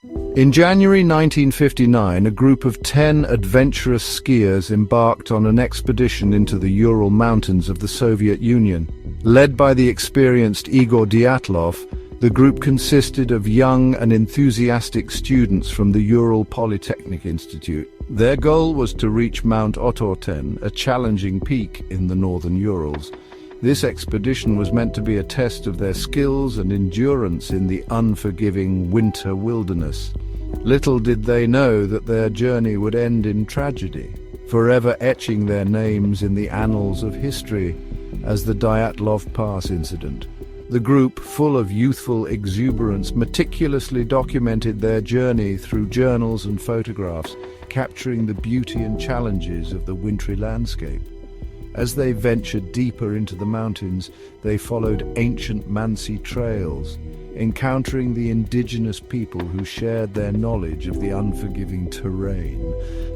In January 1959, a group of 10 adventurous skiers embarked on an expedition into the Ural Mountains of the Soviet Union. Led by the experienced Igor Dyatlov, the group consisted of young and enthusiastic students from the Ural Polytechnic Institute. Their goal was to reach Mount Otorten, a challenging peak in the northern Urals. This expedition was meant to be a test of their skills and endurance in the unforgiving winter wilderness. Little did they know that their journey would end in tragedy, forever etching their names in the annals of history as the Dyatlov Pass incident. The group, full of youthful exuberance, meticulously documented their journey through journals and photographs, capturing the beauty and challenges of the wintry landscape. As they ventured deeper into the mountains, they followed ancient Mansi trails, encountering the indigenous people who shared their knowledge of the unforgiving terrain.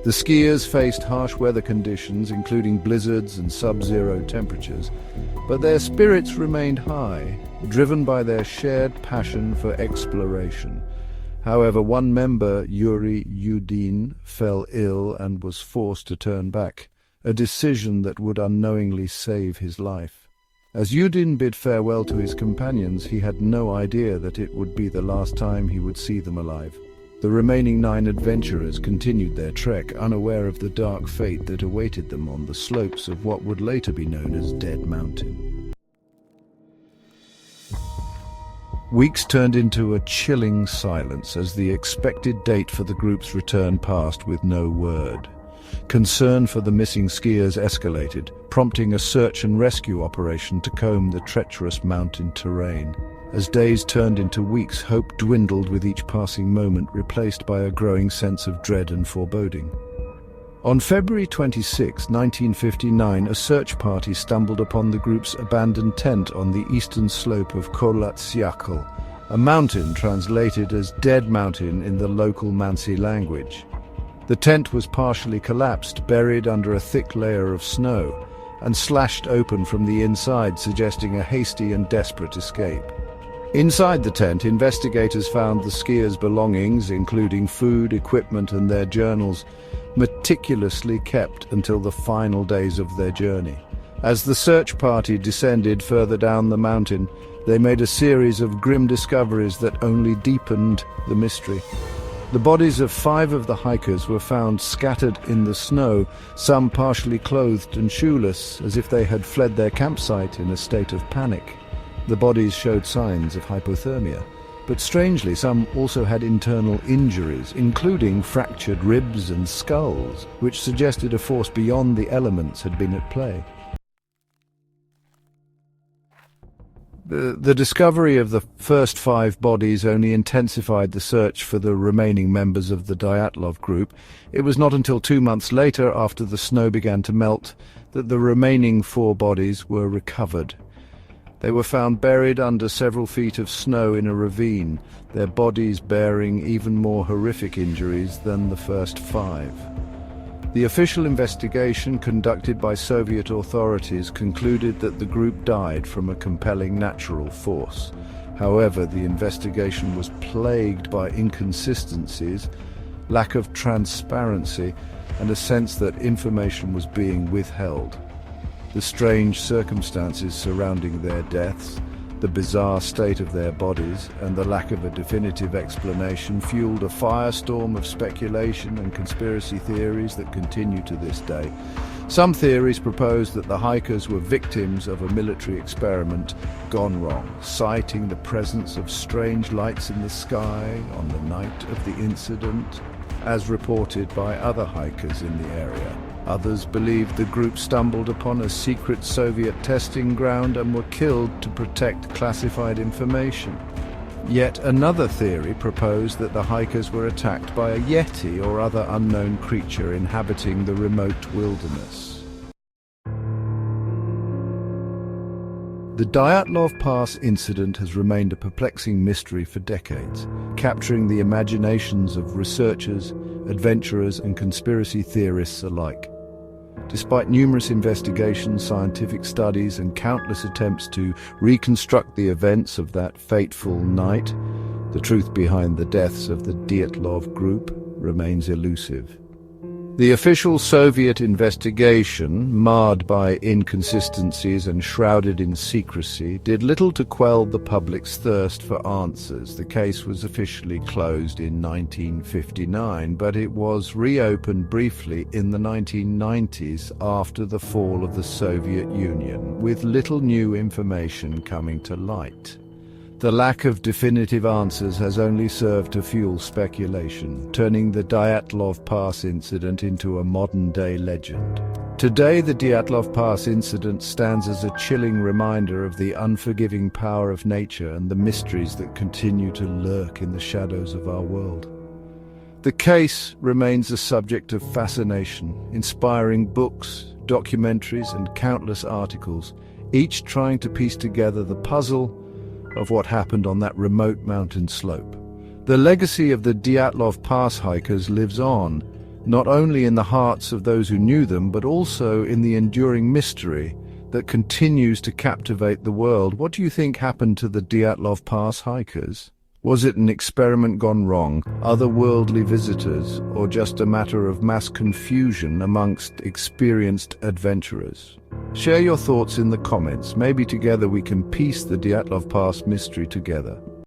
The skiers faced harsh weather conditions, including blizzards and sub-zero temperatures, but their spirits remained high, driven by their shared passion for exploration. However, one member, Yuri Yudin, fell ill and was forced to turn back, a decision that would unknowingly save his life. As Yudin bid farewell to his companions, he had no idea that it would be the last time he would see them alive. The remaining 9 adventurers continued their trek, unaware of the dark fate that awaited them on the slopes of what would later be known as Dead Mountain. Weeks turned into a chilling silence as the expected date for the group's return passed with no word. Concern for the missing skiers escalated, prompting a search and rescue operation to comb the treacherous mountain terrain. As days turned into weeks, hope dwindled with each passing moment, replaced by a growing sense of dread and foreboding. On February 26, 1959, a search party stumbled upon the group's abandoned tent on the eastern slope of Kolatsiakl, a mountain translated as Dead Mountain in the local Mansi language. The tent was partially collapsed, buried under a thick layer of snow, and slashed open from the inside, suggesting a hasty and desperate escape. Inside the tent, investigators found the skiers' belongings, including food, equipment, and their journals, meticulously kept until the final days of their journey. As the search party descended further down the mountain, they made a series of grim discoveries that only deepened the mystery. The bodies of 5 of the hikers were found scattered in the snow, some partially clothed and shoeless, as if they had fled their campsite in a state of panic. The bodies showed signs of hypothermia, but strangely some also had internal injuries, including fractured ribs and skulls, which suggested a force beyond the elements had been at play. The discovery of the first 5 bodies only intensified the search for the remaining members of the Dyatlov group. It was not until 2 months later, after the snow began to melt, that the remaining 4 bodies were recovered. They were found buried under several feet of snow in a ravine, their bodies bearing even more horrific injuries than the first 5. The official investigation conducted by Soviet authorities concluded that the group died from a compelling natural force. However, the investigation was plagued by inconsistencies, lack of transparency, and a sense that information was being withheld. The strange circumstances surrounding their deaths, the bizarre state of their bodies, and the lack of a definitive explanation fueled a firestorm of speculation and conspiracy theories that continue to this day. Some theories proposed that the hikers were victims of a military experiment gone wrong, citing the presence of strange lights in the sky on the night of the incident, as reported by other hikers in the area. Others believed the group stumbled upon a secret Soviet testing ground and were killed to protect classified information. Yet another theory proposed that the hikers were attacked by a yeti or other unknown creature inhabiting the remote wilderness. The Dyatlov Pass incident has remained a perplexing mystery for decades, capturing the imaginations of researchers, adventurers, and conspiracy theorists alike. Despite numerous investigations, scientific studies, and countless attempts to reconstruct the events of that fateful night, The truth behind the deaths of the Dyatlov group remains elusive. The official Soviet investigation, marred by inconsistencies and shrouded in secrecy, did little to quell the public's thirst for answers. The case was officially closed in 1959, but it was reopened briefly in the 1990s after the fall of the Soviet Union, with little new information coming to light. The lack of definitive answers has only served to fuel speculation, turning the Dyatlov Pass incident into a modern-day legend. Today, the Dyatlov Pass incident stands as a chilling reminder of the unforgiving power of nature and the mysteries that continue to lurk in the shadows of our world. The case remains a subject of fascination, inspiring books, documentaries, and countless articles, each trying to piece together the puzzle of what happened on that remote mountain slope. The legacy of the Dyatlov Pass hikers lives on, not only in the hearts of those who knew them, but also in the enduring mystery that continues to captivate the world. What do you think happened to the Dyatlov Pass hikers? Was it an experiment gone wrong, otherworldly visitors, or just a matter of mass confusion amongst experienced adventurers? Share your thoughts in the comments. Maybe together we can piece the Dyatlov Pass mystery together.